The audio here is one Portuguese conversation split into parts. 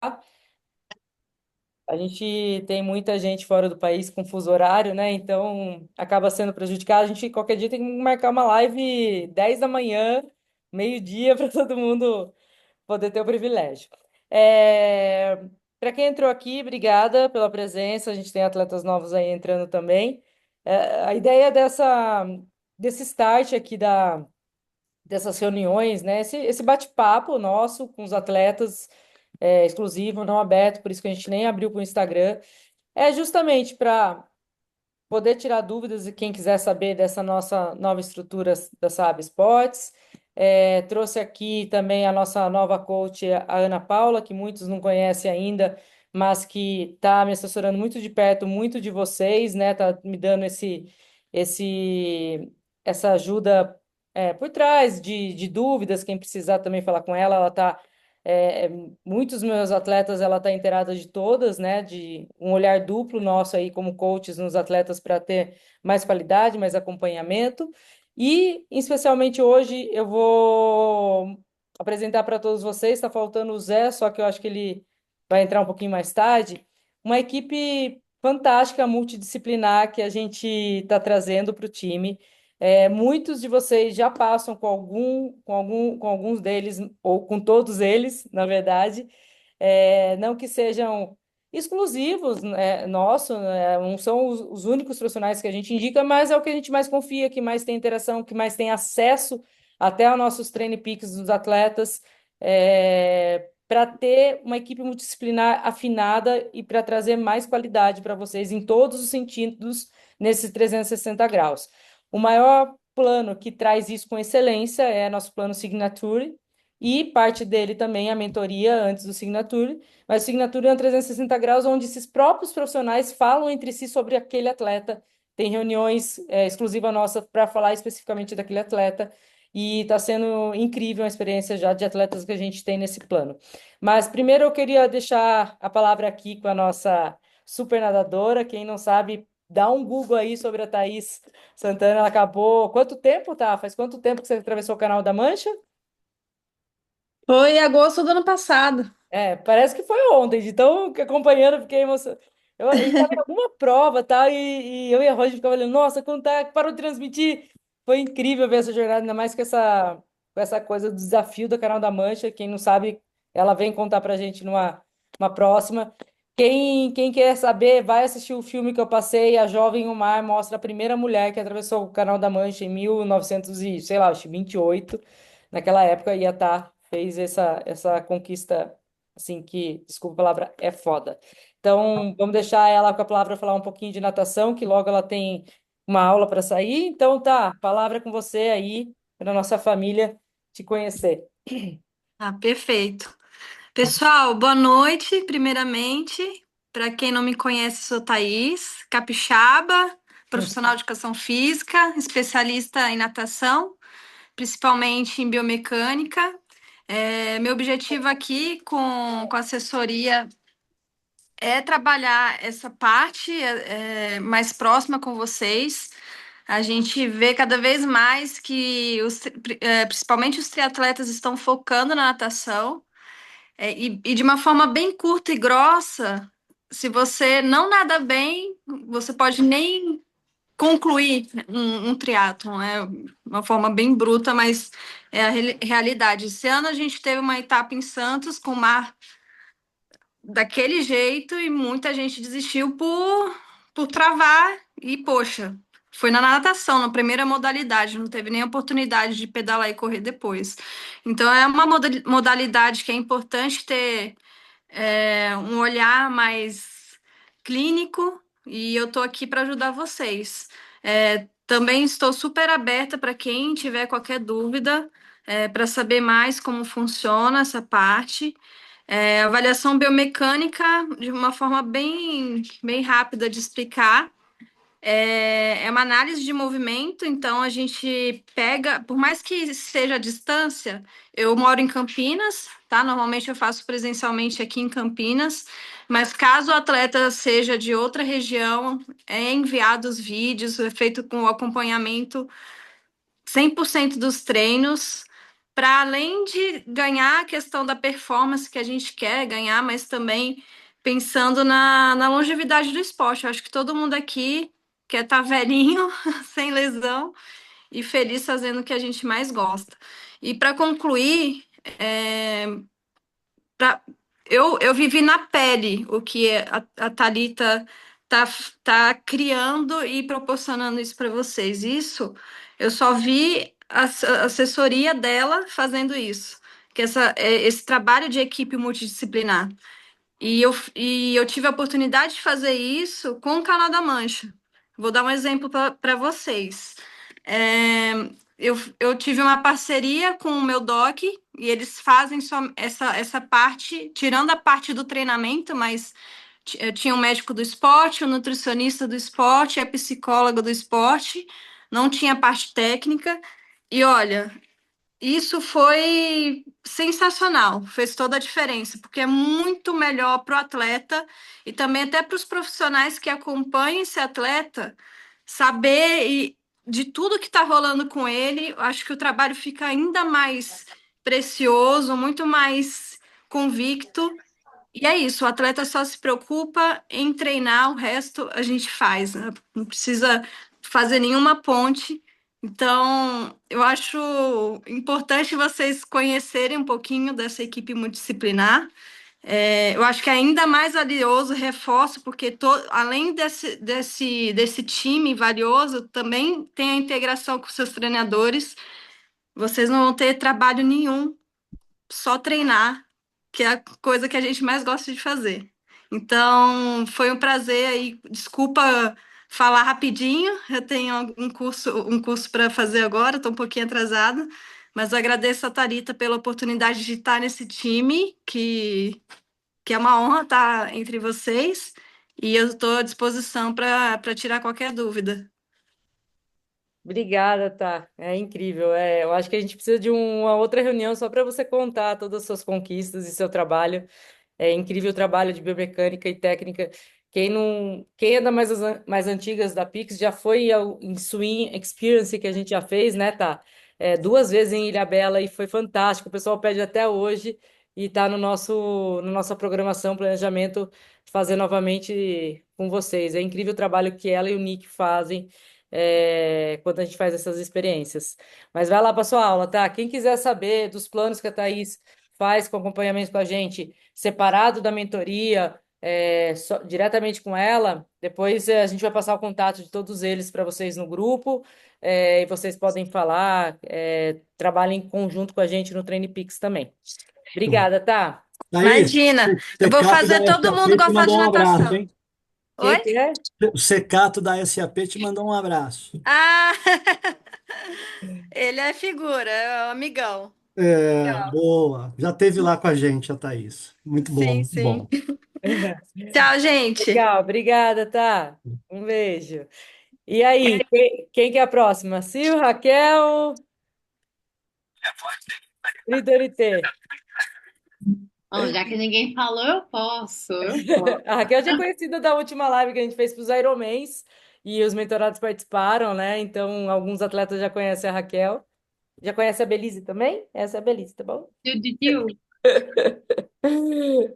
A gente tem muita gente fora do país com fuso horário, né? Então acaba sendo prejudicado. A gente qualquer dia tem que marcar uma live 10 da manhã, meio-dia, para todo mundo poder ter o privilégio. É... Para quem entrou aqui, obrigada pela presença. A gente tem atletas novos aí entrando também. A ideia desse start aqui dessas reuniões, né? Esse bate-papo nosso com os atletas exclusivo, não aberto, por isso que a gente nem abriu para o Instagram, é justamente para poder tirar dúvidas e quem quiser saber dessa nossa nova estrutura da Saab Esportes. Trouxe aqui também a nossa nova coach, a Ana Paula, que muitos não conhecem ainda, mas que está me assessorando muito de perto, muito de vocês, né? Tá me dando esse, essa ajuda por trás de dúvidas, quem precisar também falar com ela, ela está muitos meus atletas, ela está inteirada de todas, né? De um olhar duplo nosso aí como coaches nos atletas para ter mais qualidade, mais acompanhamento. E, especialmente hoje, eu vou apresentar para todos vocês. Está faltando o Zé, só que eu acho que ele vai entrar um pouquinho mais tarde. Uma equipe fantástica, multidisciplinar que a gente está trazendo para o time. Muitos de vocês já passam com alguns deles, ou com todos eles, na verdade. Não que sejam exclusivos, né, nosso, né, não são os únicos profissionais que a gente indica, mas é o que a gente mais confia, que mais tem interação, que mais tem acesso até aos nossos treine peaks dos atletas, para ter uma equipe multidisciplinar afinada e para trazer mais qualidade para vocês em todos os sentidos nesses 360 graus. O maior plano que traz isso com excelência é nosso plano Signature, e parte dele também é a mentoria antes do Signature, mas o Signature é um 360 graus onde esses próprios profissionais falam entre si sobre aquele atleta, tem reuniões exclusivas nossas para falar especificamente daquele atleta, e está sendo incrível a experiência já de atletas que a gente tem nesse plano. Mas primeiro eu queria deixar a palavra aqui com a nossa super nadadora, quem não sabe, dá um Google aí sobre a Thaís Santana, ela acabou. Quanto tempo, tá? Faz quanto tempo que você atravessou o Canal da Mancha? Foi em agosto do ano passado. Parece que foi ontem, de tão que acompanhando, fiquei emocionado. A gente estava em alguma prova, tá? E eu e a Roger ficava olhando, nossa, quando tá, parou de transmitir. Foi incrível ver essa jornada, ainda mais com essa coisa do desafio do Canal da Mancha. Quem não sabe, ela vem contar pra gente uma próxima. Quem quer saber, vai assistir o filme que eu passei, A Jovem e o Mar, mostra a primeira mulher que atravessou o Canal da Mancha em 1900 e, sei lá, acho que 28. Naquela época ia estar, fez essa conquista assim que, desculpa a palavra, é foda. Então, vamos deixar ela com a palavra falar um pouquinho de natação, que logo ela tem uma aula para sair. Então, tá, palavra com você aí, para nossa família te conhecer. Ah, perfeito. Pessoal, boa noite, primeiramente. Para quem não me conhece, sou Thaís, capixaba, profissional de educação física, especialista em natação, principalmente em biomecânica. Meu objetivo aqui com a assessoria é trabalhar essa parte mais próxima com vocês. A gente vê cada vez mais que principalmente os triatletas estão focando na natação, e de uma forma bem curta e grossa. Se você não nada bem, você pode nem concluir um triatlon. É uma forma bem bruta, mas é a realidade. Esse ano a gente teve uma etapa em Santos com mar daquele jeito e muita gente desistiu por travar e, poxa, foi na natação, na primeira modalidade, não teve nem oportunidade de pedalar e correr depois. Então, é uma modalidade que é importante ter um olhar mais clínico e eu estou aqui para ajudar vocês. Também estou super aberta para quem tiver qualquer dúvida, para saber mais como funciona essa parte. Avaliação biomecânica, de uma forma bem rápida de explicar. É uma análise de movimento, então a gente pega, por mais que seja a distância, eu moro em Campinas, tá? Normalmente eu faço presencialmente aqui em Campinas, mas caso o atleta seja de outra região, é enviado os vídeos, é feito com o acompanhamento 100% dos treinos, para além de ganhar a questão da performance que a gente quer ganhar, mas também pensando na longevidade do esporte. Eu acho que todo mundo aqui quer estar velhinho, sem lesão e feliz fazendo o que a gente mais gosta. E para concluir, pra, eu vivi na pele o que a Thalita tá criando e proporcionando isso para vocês. Isso eu só vi a assessoria dela fazendo isso, que esse trabalho de equipe multidisciplinar. E eu tive a oportunidade de fazer isso com o Canal da Mancha. Vou dar um exemplo para vocês. É, eu tive uma parceria com o meu doc e eles fazem só essa parte, tirando a parte do treinamento, mas tinha um médico do esporte, um nutricionista do esporte, a psicóloga do esporte, não tinha parte técnica. E olha, isso foi sensacional, fez toda a diferença, porque é muito melhor para o atleta e também até para os profissionais que acompanham esse atleta saber de tudo que está rolando com ele. Eu acho que o trabalho fica ainda mais precioso, muito mais convicto. E é isso, o atleta só se preocupa em treinar, o resto a gente faz, né? Não precisa fazer nenhuma ponte. Então, eu acho importante vocês conhecerem um pouquinho dessa equipe multidisciplinar. Eu acho que é ainda mais valioso, reforço, porque além desse time valioso, também tem a integração com seus treinadores. Vocês não vão ter trabalho nenhum, só treinar, que é a coisa que a gente mais gosta de fazer. Então, foi um prazer aí. Desculpa falar rapidinho, eu tenho um curso para fazer agora, estou um pouquinho atrasada, mas eu agradeço a Thalita pela oportunidade de estar nesse time, que é uma honra estar entre vocês, e eu estou à disposição para tirar qualquer dúvida. Obrigada, tá? É incrível. Eu acho que a gente precisa de uma outra reunião só para você contar todas as suas conquistas e seu trabalho. É incrível o trabalho de biomecânica e técnica. Quem não, quem é mais antigas da Pix já foi em Swim Experience que a gente já fez, né, tá? Duas vezes em Ilhabela e foi fantástico. O pessoal pede até hoje e tá no nossa programação, planejamento, fazer novamente com vocês. É incrível o trabalho que ela e o Nick fazem quando a gente faz essas experiências. Mas vai lá para sua aula, tá? Quem quiser saber dos planos que a Thaís faz com acompanhamento com a gente, separado da mentoria, diretamente com ela, depois a gente vai passar o contato de todos eles para vocês no grupo, e vocês podem falar, trabalhem em conjunto com a gente no TrainePix também. Show. Obrigada, tá? Thaís, Imagina, o eu vou Secato da fazer todo SAP mundo te gostar de mandou um abraço, natação. hein? Oi? Que é? O Secato da SAP te mandou um abraço. Ah, ele é figura, é um amigão. É, boa. Já teve lá com a gente, a Thaís. Muito bom, Sim, muito sim. bom. Tchau, gente. Legal, obrigada, tá? Um beijo. E aí, quem que é a próxima? Sil, Raquel, Lidorite. Bom, já que ninguém falou, eu posso, eu posso. A Raquel já é conhecida da última live que a gente fez para os Ironmans e os mentorados participaram, né? Então, alguns atletas já conhecem a Raquel. Já conhece a Belize também? Essa é a Belize, tá bom? Diu.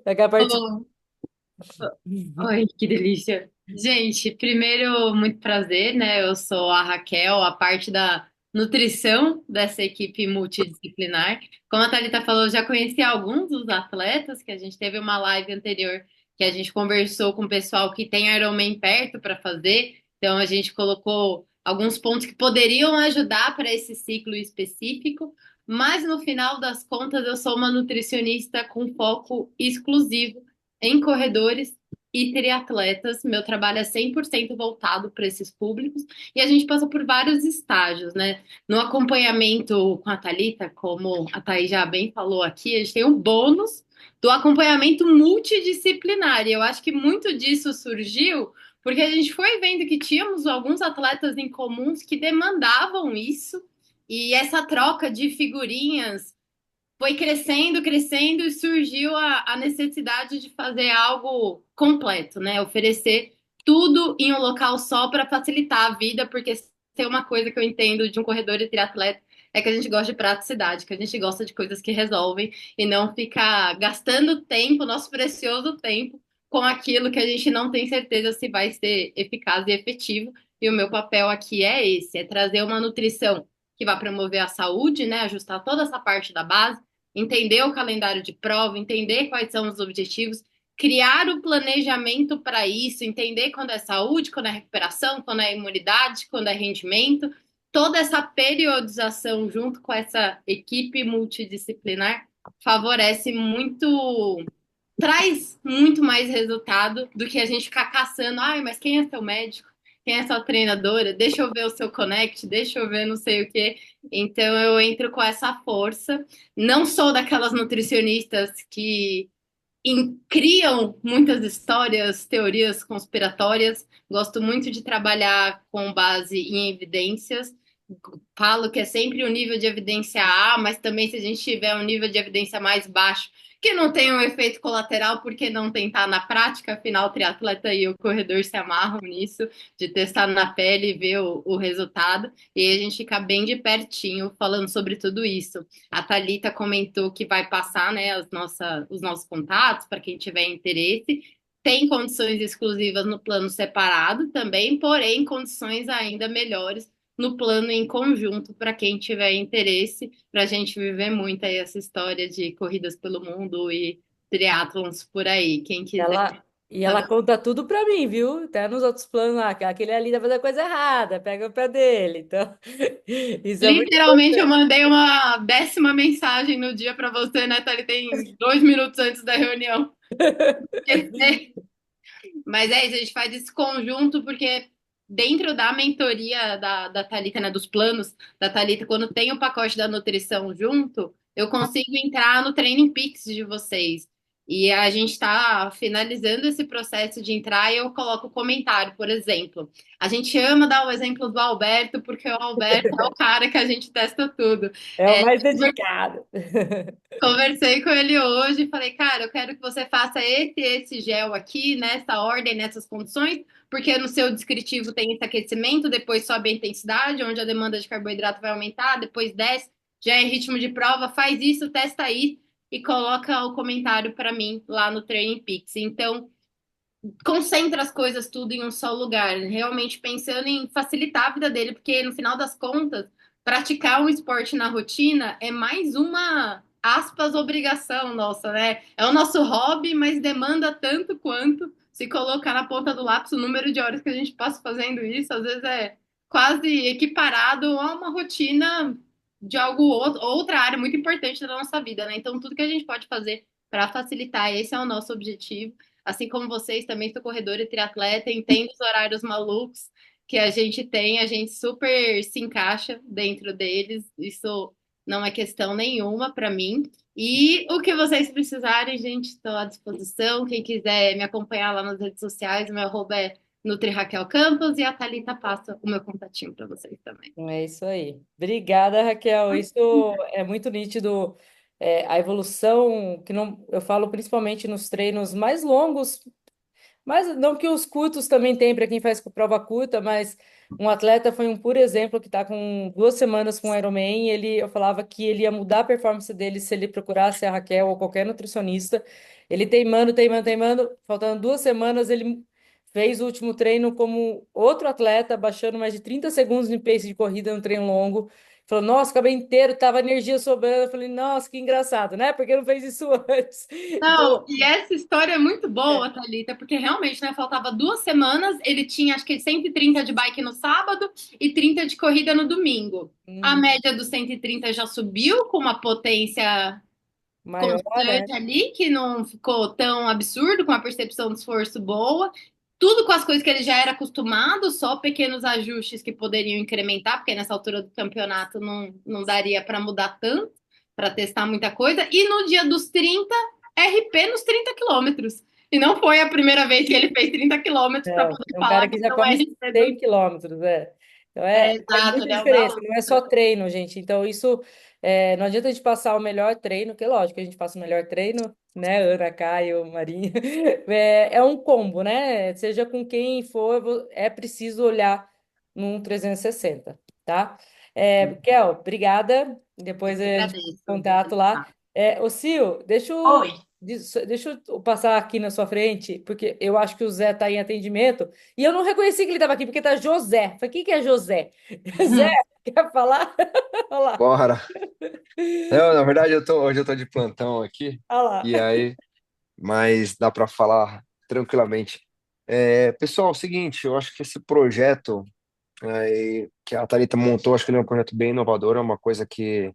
Raquel participa. Oh, ai, que delícia. Gente, primeiro, muito prazer, né? Eu sou a Raquel, a parte da nutrição dessa equipe multidisciplinar. Como a Thalita falou, eu já conheci alguns dos atletas, que a gente teve uma live anterior que a gente conversou com o pessoal que tem Ironman perto para fazer. Então, a gente colocou alguns pontos que poderiam ajudar para esse ciclo específico. Mas, no final das contas, eu sou uma nutricionista com foco exclusivo em corredores e triatletas. Meu trabalho é 100% voltado para esses públicos e a gente passa por vários estágios, né? No acompanhamento com a Thalita, como a Thaís já bem falou aqui, a gente tem o bônus do acompanhamento multidisciplinar. E eu acho que muito disso surgiu porque a gente foi vendo que tínhamos alguns atletas em comuns que demandavam isso, e essa troca de figurinhas foi crescendo, crescendo e surgiu a necessidade de fazer algo completo, né? Oferecer tudo em um local só para facilitar a vida, porque tem uma coisa que eu entendo de um corredor e triatleta é que a gente gosta de praticidade, que a gente gosta de coisas que resolvem e não ficar gastando tempo, nosso precioso tempo, com aquilo que a gente não tem certeza se vai ser eficaz e efetivo. E o meu papel aqui é esse, é trazer uma nutrição que vai promover a saúde, né? Ajustar toda essa parte da base, entender o calendário de prova, entender quais são os objetivos, criar o planejamento para isso, entender quando é saúde, quando é recuperação, quando é imunidade, quando é rendimento, toda essa periodização junto com essa equipe multidisciplinar favorece muito, traz muito mais resultado do que a gente ficar caçando, ai, mas quem é seu médico? Quem é sua treinadora? Deixa eu ver o seu connect, deixa eu ver não sei o quê. Então eu entro com essa força. Não sou daquelas nutricionistas que criam muitas histórias, teorias conspiratórias. Gosto muito de trabalhar com base em evidências. Falo que é sempre o nível de evidência A, mas também se a gente tiver um nível de evidência mais baixo, que não tem um efeito colateral, por que não tentar na prática? Afinal, o triatleta e o corredor se amarram nisso, de testar na pele e ver o resultado. E aí a gente fica bem de pertinho falando sobre tudo isso. A Thalita comentou que vai passar, né, os nossos contatos para quem tiver interesse. Tem condições exclusivas no plano separado também, porém condições ainda melhores no plano em conjunto para quem tiver interesse, para a gente viver muito aí essa história de corridas pelo mundo e triatlons por aí. Quem quiser E ela saber. conta tudo pra mim, viu? Até nos outros planos lá, que aquele ali tá fazendo coisa errada, pega o pé dele. Então, isso é muito Literalmente, eu mandei uma 10ª mensagem no dia para você, né, Thalita? Tem 2 minutos antes da reunião. Esqueci. Mas é isso, a gente faz esse conjunto porque dentro da mentoria da Thalita, né, dos planos da Thalita, quando tem o pacote da nutrição junto, eu consigo entrar no Training Peaks de vocês. E a gente está finalizando esse processo de entrar e eu coloco o comentário, por exemplo. A gente ama dar o exemplo do Alberto, porque o Alberto é o cara que a gente testa tudo. é o É, mais dedicado. conversei com ele hoje e falei, cara, eu quero que você faça esse gel aqui, nessa ordem, nessas condições, porque no seu descritivo tem esse aquecimento, depois sobe a intensidade, onde a demanda de carboidrato vai aumentar, depois desce, já é ritmo de prova, faz isso, testa aí e coloca o comentário para mim lá no Training Peaks. Então, concentra as coisas tudo em um só lugar, realmente pensando em facilitar a vida dele, porque no final das contas, praticar um esporte na rotina é mais uma, aspas, obrigação nossa, né? É o nosso hobby, mas demanda tanto quanto se colocar na ponta do lápis o número de horas que a gente passa fazendo isso, às vezes é quase equiparado a uma rotina de algo outra área muito importante da nossa vida, né? Então, tudo que a gente pode fazer para facilitar, esse é o nosso objetivo. Assim como vocês, também sou corredora e triatleta, entendo os horários malucos que a gente tem, a gente super se encaixa dentro deles, isso não é questão nenhuma para mim. E o que vocês precisarem, gente, estou à disposição. Quem quiser me acompanhar lá nas redes sociais, meu arroba é Nutri Raquel Campos e a Thalita passa o meu contatinho para vocês também. É isso aí. Obrigada, Raquel. Isso é muito nítido. A evolução, que não, eu falo principalmente nos treinos mais longos, mas não que os curtos também tem para quem faz prova curta, mas um atleta foi um puro exemplo que está com 2 semanas com Ironman. Eu falava que ele ia mudar a performance dele se ele procurasse a Raquel ou qualquer nutricionista. Ele teimando, teimando, teimando. Faltando 2 semanas, ele fez o último treino como outro atleta, baixando mais de 30 segundos de pace de corrida no treino longo. Falou, nossa, acabei inteiro, tava energia sobrando. Eu falei, nossa, que engraçado, né? Porque não fez isso antes. Não, Então, e essa história é muito é. boa, Thalita, porque realmente, né, faltava 2 semanas, ele tinha acho que 130 de bike no sábado e 30 de corrida no domingo. A Uhum. média dos 130 já subiu com uma potência Maior, né? constante ali, que não ficou tão absurdo, com a percepção de esforço boa. Tudo com as coisas que ele já era acostumado, só pequenos ajustes que poderiam incrementar, porque nessa altura do campeonato não daria para mudar tanto, para testar muita coisa. E no dia dos 30 RP nos 30 quilômetros. E não foi a primeira vez que ele fez 30 quilômetros para Não, poder é um cara falar que que já são corre RP 100 quilômetros, é. Então, faz exato, muita ele é diferença, uma não é só treino, gente. Então, isso, não adianta a gente passar o melhor treino, que é lógico que a gente passa o melhor treino, né, Ana, Caio, Marinha, é um combo, né? Seja com quem for, é preciso olhar num 360, tá? Kel, obrigada. Depois a gente Agradeço. contato lá. Ô, Sil, Oi. deixa eu passar aqui na sua frente, porque eu acho que o Zé tá em atendimento. E eu não reconheci que ele estava aqui, porque tá José. Falei, quem que é José? Zé, quer falar? Olha lá, Bora. Não, na verdade, hoje eu tô de plantão aqui, olha lá. e aí, mas dá para falar tranquilamente. Pessoal, é o seguinte, eu acho que esse projeto que a Thalita montou, acho que ele é um projeto bem inovador, é uma coisa que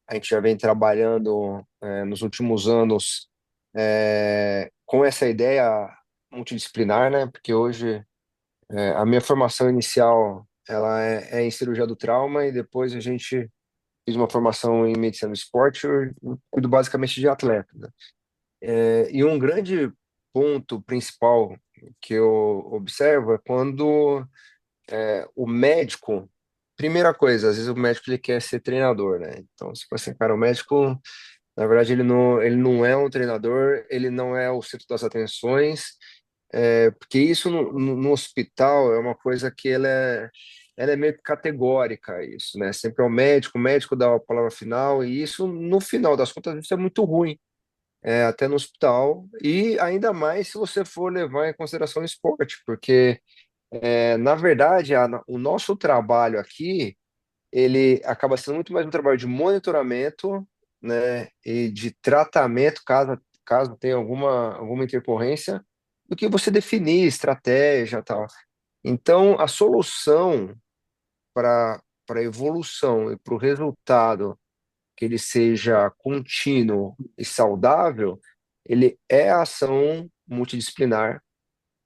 a gente já vem trabalhando nos últimos anos com essa ideia multidisciplinar, né? Porque hoje a minha formação inicial ela é em cirurgia do trauma e depois a gente fiz uma formação em medicina do esporte, eu cuido basicamente de atleta, né? E um grande ponto principal que eu observo é quando o médico, primeira coisa, às vezes o médico ele quer ser treinador, né? Então, se você, cara, o médico, na verdade, ele não é um treinador, ele não é o centro das atenções, porque isso no hospital é uma coisa que ela é meio que categórica, isso, né? Sempre é o médico dá a palavra final, e isso, no final das contas, isso é muito ruim, até no hospital, e ainda mais se você for levar em consideração o esporte, porque, na verdade, o nosso trabalho aqui, ele acaba sendo muito mais um trabalho de monitoramento, né, e de tratamento, caso tenha alguma intercorrência, do que você definir estratégia e tal. Então, a solução para a evolução e para o resultado que ele seja contínuo e saudável, ele é a ação multidisciplinar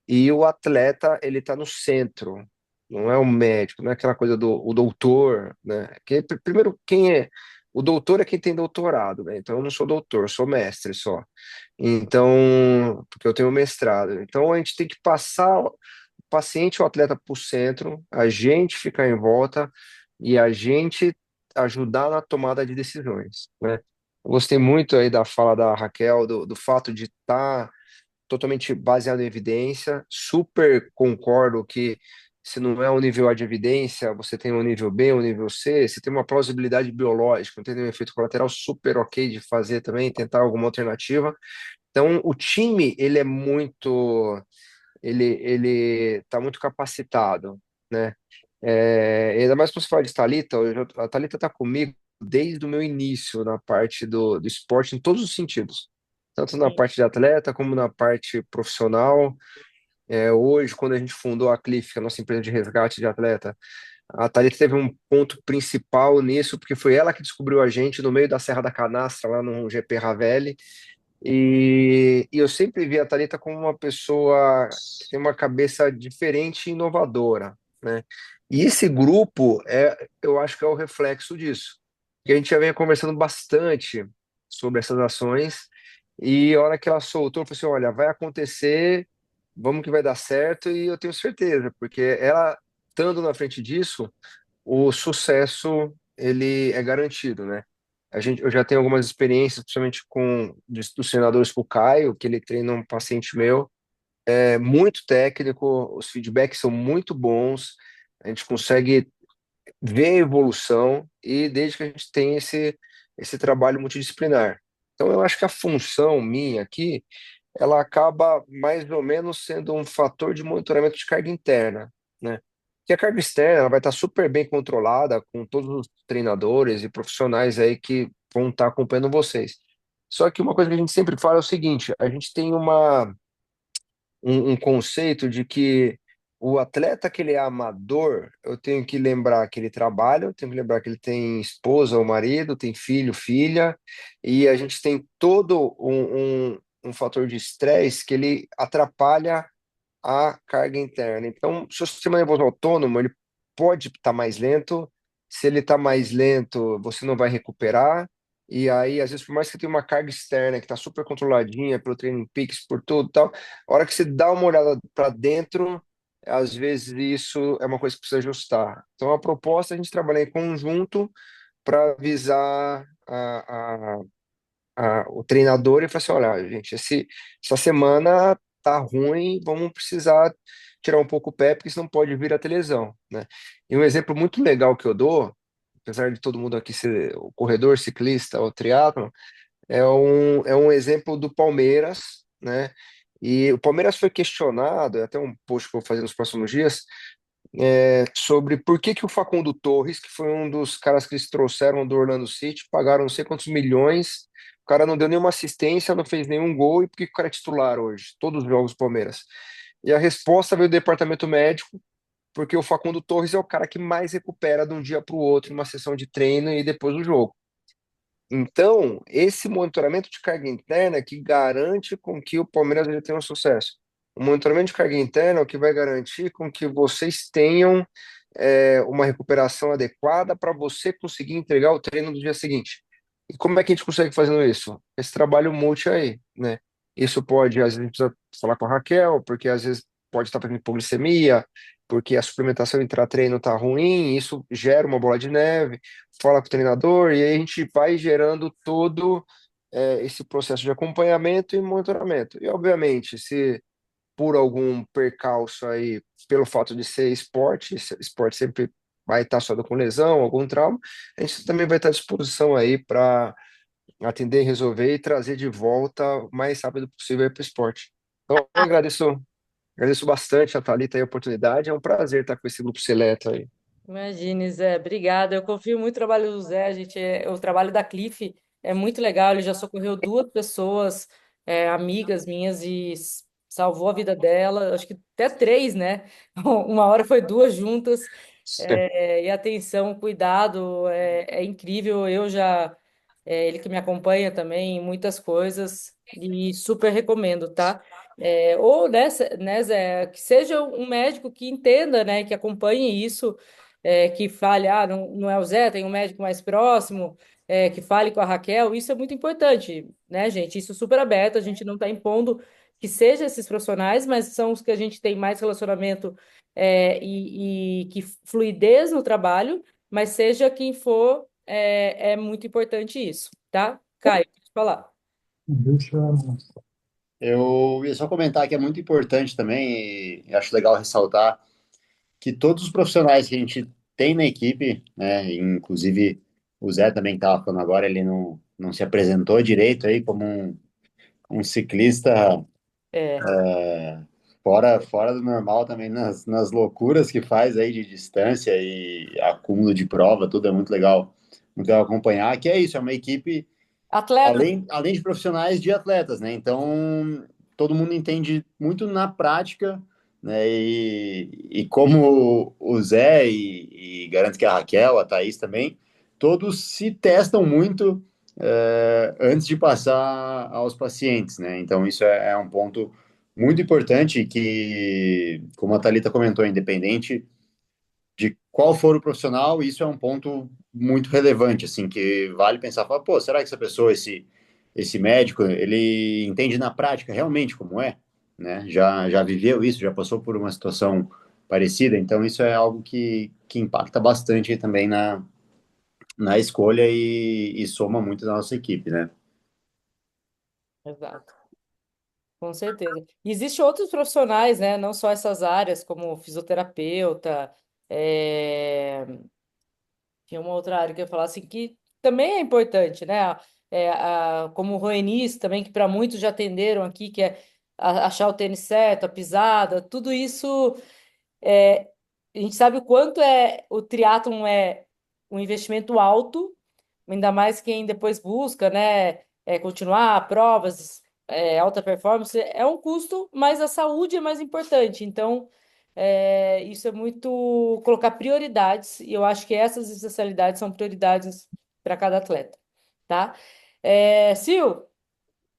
e o atleta ele está no centro, não é o médico, não é aquela coisa do o doutor, né? Primeiro, quem é o doutor é quem tem doutorado, né? Então eu não sou doutor, eu sou mestre só. Então, porque eu tenho mestrado. Então a gente tem que passar o paciente e o atleta para o centro, a gente ficar em volta e a gente ajudar na tomada de decisões, né? Eu gostei muito aí da fala da Raquel, do fato de estar totalmente baseado em evidência. Super concordo que se não é um nível A de evidência, você tem um nível B, um nível C, você tem uma plausibilidade biológica, não tem nenhum efeito colateral super ok de fazer também, tentar alguma alternativa. Então, o time, ele tá muito capacitado, né? Ainda mais para você falar de Thalita, a Thalita está comigo desde o meu início na parte do esporte, em todos os sentidos, tanto na Sim. parte de atleta como na parte profissional. Hoje, quando a gente fundou a Cliff, que é a nossa empresa de resgate de atleta, a Thalita teve um ponto principal nisso, porque foi ela que descobriu a gente no meio da Serra da Canastra, lá no GP Ravelli, e eu sempre vi a Thalita como uma pessoa que tem uma cabeça diferente e inovadora, né? E esse grupo, eu acho que é o reflexo disso. Que a gente já vem conversando bastante sobre essas ações, e a hora que ela soltou, eu falei assim, olha, vai acontecer, vamos que vai dar certo, e eu tenho certeza, porque ela, estando na frente disso, o sucesso, ele é garantido, né? Eu já tenho algumas experiências, principalmente dos treinadores com o Caio, que ele treina um paciente meu, é muito técnico, os feedbacks são muito bons, a gente consegue ver a evolução e desde que a gente tem esse trabalho multidisciplinar. Então, eu acho que a função minha aqui, ela acaba mais ou menos sendo um fator de monitoramento de carga interna, né? Que a carga externa ela vai estar super bem controlada com todos os treinadores e profissionais aí que vão estar acompanhando vocês. Só que uma coisa que a gente sempre fala é o seguinte: a gente tem um conceito de que o atleta que ele é amador, eu tenho que lembrar que ele trabalha, eu tenho que lembrar que ele tem esposa ou marido, tem filho, filha, e a gente tem todo um fator de estresse que ele atrapalha a carga interna. Então, se o sistema nervoso autônomo, ele pode estar mais lento, se ele está mais lento, você não vai recuperar, e aí, às vezes, por mais que você tenha uma carga externa que está super controladinha pelo Training Peaks, por tudo e tal, a hora que você dá uma olhada para dentro, às vezes isso é uma coisa que precisa ajustar. Então, a proposta é a gente trabalhar em conjunto para avisar o treinador e falar assim, olha, gente, essa semana tá ruim, vamos precisar tirar um pouco o pé, porque senão pode vir a ter lesão, né? E um exemplo muito legal que eu dou apesar de todo mundo aqui ser o corredor, ciclista, o triatlo, é um exemplo do Palmeiras, né? E o Palmeiras foi questionado, é até um post que eu vou fazer nos próximos dias, sobre por que que o Facundo Torres, que foi um dos caras que eles trouxeram do Orlando City, pagaram não sei quantos milhões, o cara não deu nenhuma assistência, não fez nenhum gol, e por que que o cara é titular hoje? Todos os jogos do Palmeiras. E a resposta veio do departamento médico, porque o Facundo Torres é o cara que mais recupera de um dia para o outro, numa sessão de treino e depois do jogo. Então, esse monitoramento de carga interna é que garante com que o Palmeiras ele tenha um sucesso. O monitoramento de carga interna é o que vai garantir com que vocês tenham uma recuperação adequada para você conseguir entregar o treino do dia seguinte. E como é que a gente consegue fazendo isso? Esse trabalho multi aí, né? Isso pode, às vezes, a gente precisa falar com a Raquel, porque às vezes pode estar fazendo hipoglicemia, porque a suplementação intra-treino está ruim, isso gera uma bola de neve, fala com o treinador, e aí a gente vai gerando todo esse processo de acompanhamento e monitoramento. E, obviamente, se por algum percalço aí, pelo fato de ser esporte, esporte sempre vai estar associado com lesão, algum trauma, a gente também vai estar à disposição aí para atender, resolver e trazer de volta o mais rápido possível para o esporte. Então, eu agradeço bastante a Thalita e a oportunidade, é um prazer estar com esse grupo seleto aí. Imagine, Zé, obrigada. Eu confio muito no trabalho do Zé. O trabalho da Cliff é muito legal. Ele já socorreu duas pessoas, amigas minhas, e salvou a vida dela. Acho que até três, né? Uma hora foi duas juntas. E atenção, cuidado, é incrível. Ele que me acompanha também em muitas coisas e super recomendo, tá? Ou né, Zé, que seja um médico que entenda, né, que acompanhe isso, que fale, não é o Zé, tem um médico mais próximo, que fale com a Raquel, isso é muito importante, né, gente? Isso super aberto, a gente não está impondo que seja esses profissionais, mas são os que a gente tem mais relacionamento, e que fluidez no trabalho, mas seja quem for, é muito importante isso, tá? Caio, pode falar. Deixa eu- Eu ia só comentar que é muito importante também, e acho legal ressaltar que todos os profissionais que a gente tem na equipe, né, inclusive o Zé também que estava falando agora, ele não se apresentou direito aí como um ciclista É, fora do normal também, nas loucuras que faz aí de distância e acúmulo de prova, tudo é muito legal acompanhar, que é isso, é uma equipe atleta, além de profissionais, de atletas, né? Então, todo mundo entende muito na prática, né? E como o Zé e garanto que a Raquel, a Thaís também, todos se testam muito antes de passar aos pacientes, né? Então, isso é um ponto muito importante que, como a Thalita comentou, independente de qual for o profissional, isso é um ponto muito relevante, assim, que vale pensar, falar, pô, será que essa pessoa, esse médico, ele entende na prática realmente como é, né? Já viveu isso, já passou por uma situação parecida, então isso é algo que impacta bastante também na escolha e soma muito da nossa equipe, né? exato, com certeza. E existem outros profissionais, né? Não só essas áreas, como fisioterapeuta, é, tinha uma outra área que eu ia falar assim, que também é importante, né? Como o roenista também, que para muitos já atenderam aqui, que é achar o tênis certo, a pisada, tudo isso. É, a gente sabe o quanto o triatlon é um investimento alto, ainda mais quem depois busca, né, continuar provas, alta performance, é um custo, mas a saúde é mais importante. Então, isso é muito colocar prioridades, e eu acho que essas especialidades são prioridades para cada atleta, tá? Sil,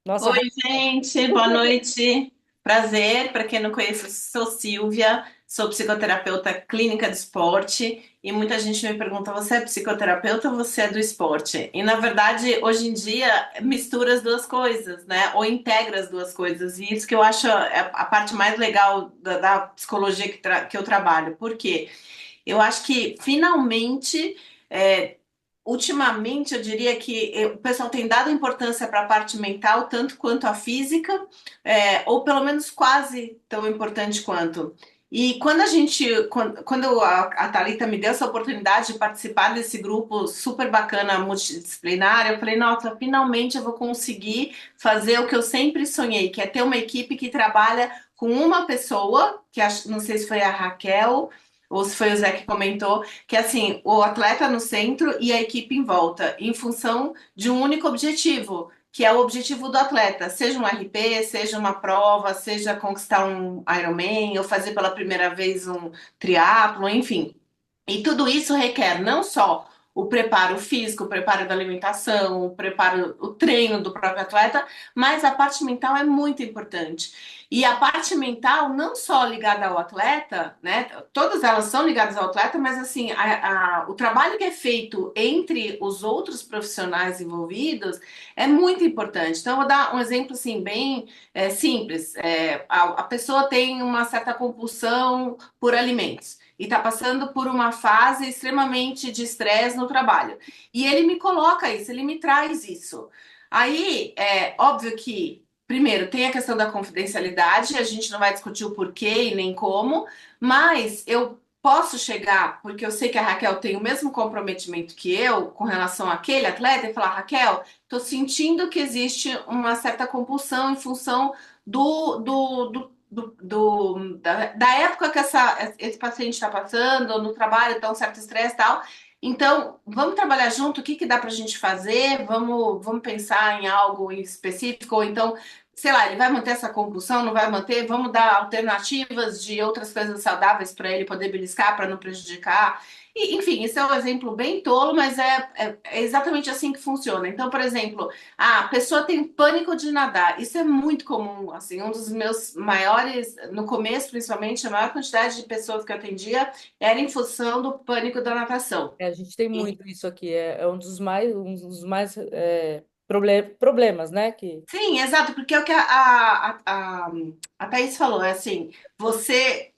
nossa, Oi, gente, boa noite. Prazer, para quem não conhece, sou Silvia, sou psicoterapeuta clínica de esporte e muita gente me pergunta: você é psicoterapeuta ou você é do esporte? E na verdade, hoje em dia, mistura as duas coisas, né? Ou integra as duas coisas. E isso que eu acho a parte mais legal da psicologia que eu trabalho. Por quê? Eu acho que finalmente. Ultimamente, eu diria que o pessoal tem dado importância para a parte mental, tanto quanto a física, ou pelo menos quase tão importante quanto. E quando a Thalita me deu essa oportunidade de participar desse grupo super bacana, multidisciplinar, eu falei, nossa, finalmente eu vou conseguir fazer o que eu sempre sonhei, que é ter uma equipe que trabalha com uma pessoa, não sei se foi a Raquel ou se foi o Zé que comentou, que é assim, o atleta no centro e a equipe em volta, em função de um único objetivo, que é o objetivo do atleta, seja um RP, seja uma prova, seja conquistar um Ironman ou fazer pela primeira vez um triatlo, enfim. E tudo isso requer não só o preparo físico, o preparo da alimentação, o preparo, o treino do próprio atleta, mas a parte mental é muito importante. E a parte mental não só ligada ao atleta, né? Todas elas são ligadas ao atleta, mas assim, o trabalho que é feito entre os outros profissionais envolvidos é muito importante. Então, eu vou dar um exemplo assim, bem simples. A pessoa tem uma certa compulsão por alimentos e está passando por uma fase extremamente de estresse no trabalho. E ele me coloca isso, ele me traz isso. Aí, é óbvio que, primeiro, tem a questão da confidencialidade, a gente não vai discutir o porquê e nem como, mas eu posso chegar, porque eu sei que a Raquel tem o mesmo comprometimento que eu com relação àquele atleta, e falar, Raquel, estou sentindo que existe uma certa compulsão em função da época que esse paciente está passando, no trabalho, está um certo estresse e tal. Então, vamos trabalhar junto, o que que dá para a gente fazer? Vamos pensar em algo específico, ou então, sei lá, ele vai manter essa compulsão, não vai manter? Vamos dar alternativas de outras coisas saudáveis para ele poder beliscar, para não prejudicar. E, enfim, esse é um exemplo bem tolo, mas é exatamente assim que funciona. Então, por exemplo, a pessoa tem pânico de nadar. Isso é muito comum, assim, um dos meus maiores, no começo principalmente, a maior quantidade de pessoas que eu atendia era em função do pânico da natação. A gente tem muito isso aqui, é um dos mais problemas, né? Que Sim, exato, porque é o que a Thaís falou, é assim, você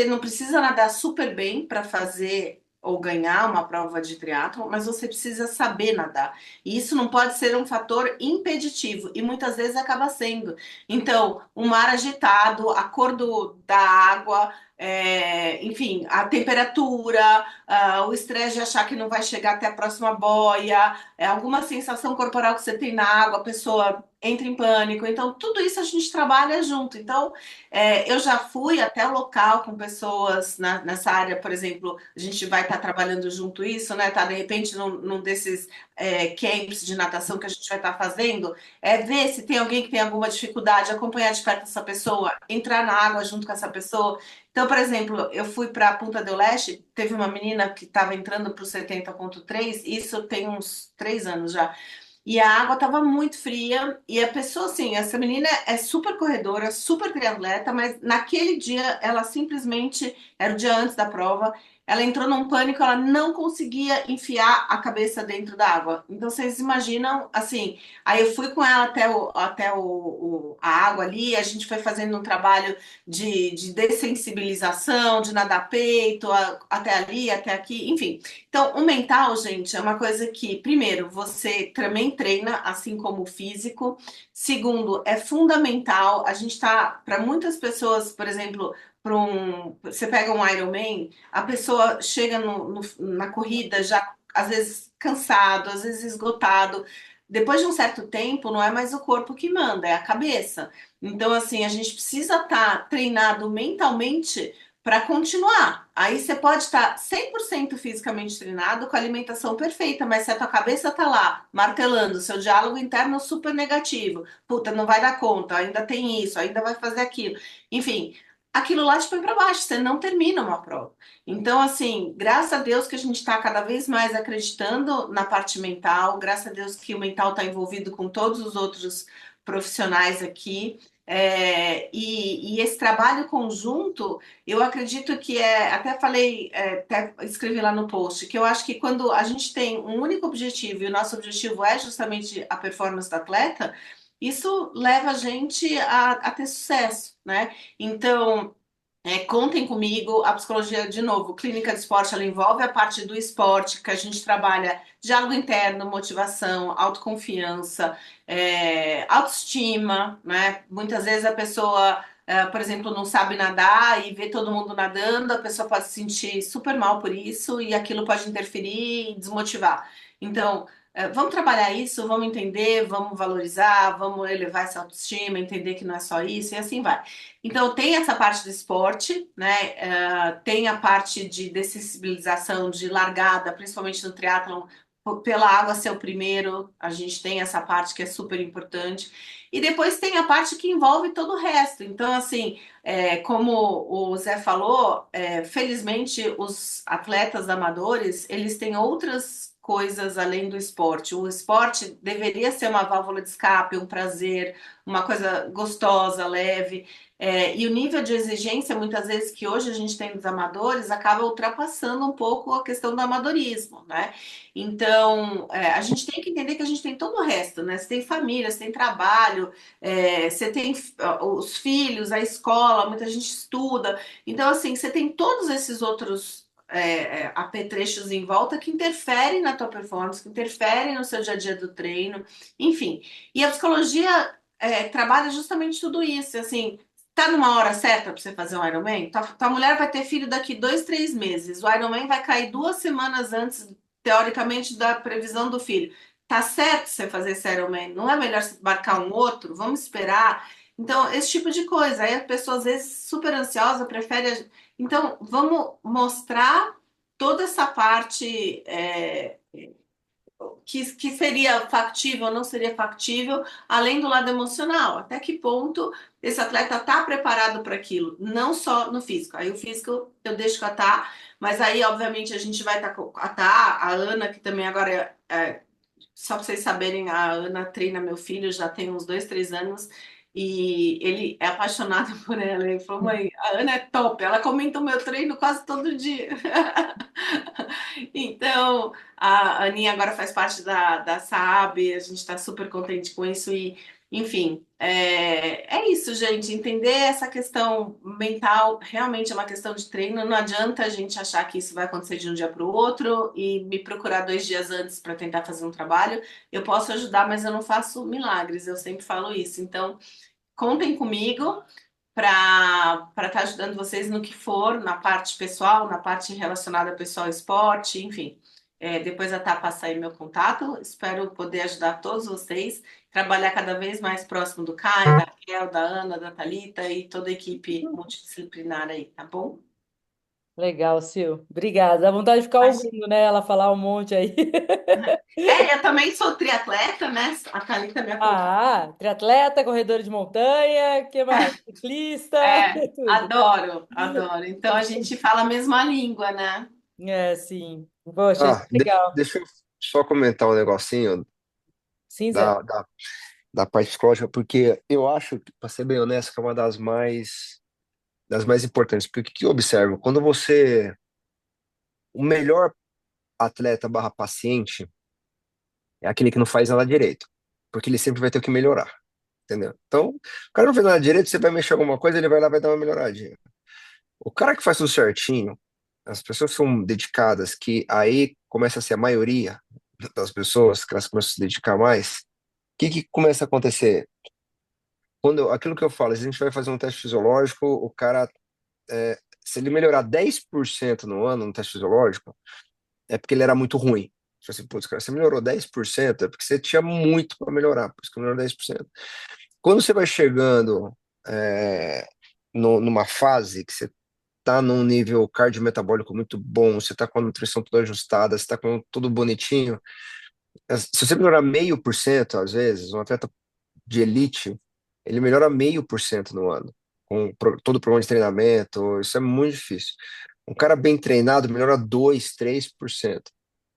não precisa nadar super bem para fazer ou ganhar uma prova de triatlo, mas você precisa saber nadar. E isso não pode ser um fator impeditivo, e muitas vezes acaba sendo. Então, o mar agitado, a cor da água, enfim, a temperatura, o estresse de achar que não vai chegar até a próxima boia, alguma sensação corporal que você tem na água, a pessoa entra em pânico. Então, tudo isso a gente trabalha junto. Então, eu já fui até o local com pessoas nessa área, por exemplo, a gente vai estar trabalhando junto isso, né? Tá de repente num desses camps de natação que a gente vai estar fazendo, ver se tem alguém que tem alguma dificuldade, acompanhar de perto essa pessoa, entrar na água junto com essa pessoa. Então, por exemplo, eu fui para a Punta del Este, teve uma menina que estava entrando para o 70,3, isso tem uns 3 anos já. E a água estava muito fria, e a pessoa, assim, essa menina é super corredora, super triatleta, mas naquele dia ela simplesmente, era o dia antes da prova, ela entrou num pânico, ela não conseguia enfiar a cabeça dentro da água. Então vocês imaginam, assim, aí eu fui com ela a água ali, a gente foi fazendo um trabalho de dessensibilização, de nadar peito, até ali, até aqui, enfim. Então, o mental, gente, é uma coisa que, primeiro, você também treina, assim como o físico. Segundo, é fundamental. A gente está, para muitas pessoas, por exemplo, você pega um Ironman, a pessoa chega na corrida já, às vezes, cansado, às vezes esgotado. Depois de um certo tempo, não é mais o corpo que manda, é a cabeça. Então, assim, a gente precisa estar treinado mentalmente para continuar. Aí você pode estar 100% fisicamente treinado com a alimentação perfeita, mas se a tua cabeça tá lá martelando, seu diálogo interno super negativo, puta, não vai dar conta, ainda tem isso, ainda vai fazer aquilo. Enfim, aquilo lá te põe para baixo, você não termina uma prova. Então, assim, graças a Deus que a gente está cada vez mais acreditando na parte mental, graças a Deus que o mental está envolvido com todos os outros profissionais aqui. E esse trabalho conjunto, eu acredito que até falei, até escrevi lá no post, que eu acho que quando a gente tem um único objetivo e o nosso objetivo é justamente a performance do atleta, isso leva a gente a ter sucesso, né? Então, contem comigo, a psicologia, de novo, clínica de esporte, ela envolve a parte do esporte, que a gente trabalha diálogo interno, motivação, autoconfiança, autoestima, né? Muitas vezes a pessoa por exemplo, não sabe nadar e vê todo mundo nadando, a pessoa pode se sentir super mal por isso e aquilo pode interferir e desmotivar. Então, vamos trabalhar isso, vamos entender, vamos valorizar, vamos elevar essa autoestima, entender que não é só isso e assim vai. Então, tem essa parte do esporte, né? Tem a parte de dessensibilização, de largada, principalmente no triatlon, pela água ser o primeiro, a gente tem essa parte que é super importante. E depois tem a parte que envolve todo o resto. Então, assim, como o Zé falou, felizmente os atletas amadores, eles têm outras coisas além do esporte. O esporte deveria ser uma válvula de escape, um prazer, uma coisa gostosa, leve. E o nível de exigência, muitas vezes, que hoje a gente tem dos amadores, acaba ultrapassando um pouco a questão do amadorismo, né? Então, a gente tem que entender que a gente tem todo o resto, né? Você tem família, você tem trabalho, você tem os filhos, a escola, muita gente estuda. Então, assim, você tem todos esses outros apetrechos em volta que interferem na tua performance, que interferem no seu dia a dia do treino, enfim. E a psicologia trabalha justamente tudo isso, assim. Tá numa hora certa para você fazer um Ironman? Tua mulher vai ter filho daqui 2, 3 meses. O Ironman vai cair 2 semanas antes, teoricamente, da previsão do filho. Tá certo você fazer esse Ironman? Não é melhor você marcar um outro? Vamos esperar? Então, esse tipo de coisa. Aí a pessoa, às vezes, super ansiosa, prefere. Então, vamos mostrar toda essa parte que seria factível ou não seria factível, além do lado emocional. Até que ponto esse atleta está preparado para aquilo? Não só no físico. Aí o físico eu deixo com a Tá, mas aí, obviamente, a gente vai estar com a Tá, a Ana, que também agora só para vocês saberem, a Ana treina meu filho já tem uns 2, 3 anos e ele é apaixonado por ela. Ele falou, mãe, a Ana é top, ela comenta o meu treino quase todo dia. Então, a Aninha agora faz parte da SAAB, a gente está super contente com isso e, enfim, é isso, gente. Entender essa questão mental realmente é uma questão de treino. Não adianta a gente achar que isso vai acontecer de um dia para o outro e me procurar 2 dias antes para tentar fazer um trabalho. Eu posso ajudar, mas eu não faço milagres, eu sempre falo isso. Então, contem comigo para estar ajudando vocês no que for, na parte pessoal, na parte relacionada pessoal ao esporte, enfim. Depois a Tá passa aí meu contato. Espero poder ajudar todos vocês, trabalhar cada vez mais próximo do Caio, da Raquel, da Ana, da Thalita e toda a equipe multidisciplinar aí, tá bom? Legal, Sil. Obrigada. Dá vontade de ficar Mas, ouvindo, né? Ela falar um monte aí. eu também sou triatleta, né? A Thalita me acompanha. Ah, triatleta, corredora de montanha, que mais? Ciclista, tudo. Adoro, adoro. Então a gente fala a mesma língua, né? É, sim. Poxa, isso Ah, é legal. deixa eu só comentar um negocinho Sim, Zé. da, da, da parte psicológica, porque eu acho, para ser bem honesto, que é uma das mais importantes. Porque o que eu observo? Quando você. O melhor atleta barra paciente é aquele que não faz nada direito. Porque ele sempre vai ter que melhorar. Entendeu? Então, o cara não faz nada direito, você vai mexer alguma coisa, ele vai lá e vai dar uma melhoradinha. O cara que faz tudo certinho, as pessoas são dedicadas, que aí começa a ser a maioria das pessoas, que elas começam a se dedicar mais. O que começa a acontecer? Aquilo que eu falo, se a gente vai fazer um teste fisiológico, o cara, se ele melhorar 10% no ano no teste fisiológico, é porque ele era muito ruim. Tipo assim, putz, cara, você melhorou 10%, é porque você tinha muito para melhorar, por isso que melhorou 10%. Quando você vai chegando é, numa fase que você está num nível cardiometabólico muito bom, você está com a nutrição toda ajustada, você está com tudo bonitinho, se você melhorar 0,5%, às vezes, um atleta de elite, ele melhora 0,5% no ano, com todo o programa de treinamento, isso é muito difícil. Um cara bem treinado melhora 2, 3%.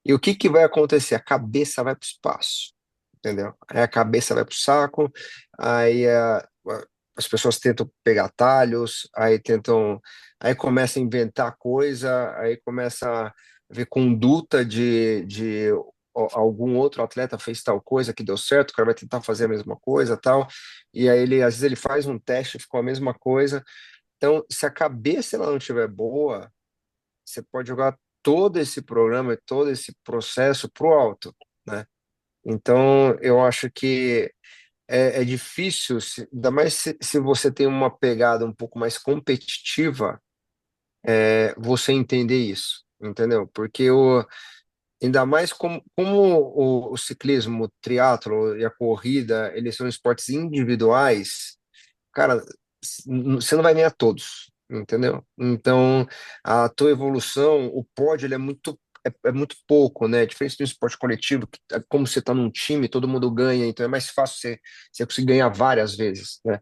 E o que vai acontecer? A cabeça vai para o espaço, entendeu? Aí a cabeça vai para o saco, aí as pessoas tentam pegar atalhos, aí começa a inventar coisa, aí começa a ver conduta de algum outro atleta fez tal coisa que deu certo, o cara vai tentar fazer a mesma coisa, tal, e aí às vezes ele faz um teste, ficou a mesma coisa. Então, se a cabeça ela não estiver boa, você pode jogar todo esse programa e todo esse processo pro alto, né? Então, eu acho que é difícil, ainda mais se você tem uma pegada um pouco mais competitiva, você entender isso, entendeu? Porque ainda mais como o ciclismo, o triatlo e a corrida, eles são esportes individuais, cara, você não vai ganhar todos, entendeu? Então, a tua evolução, o pódio, ele é muito pouco, né? Diferente do esporte coletivo, que, como você está num time, todo mundo ganha, então é mais fácil você conseguir ganhar várias vezes, né?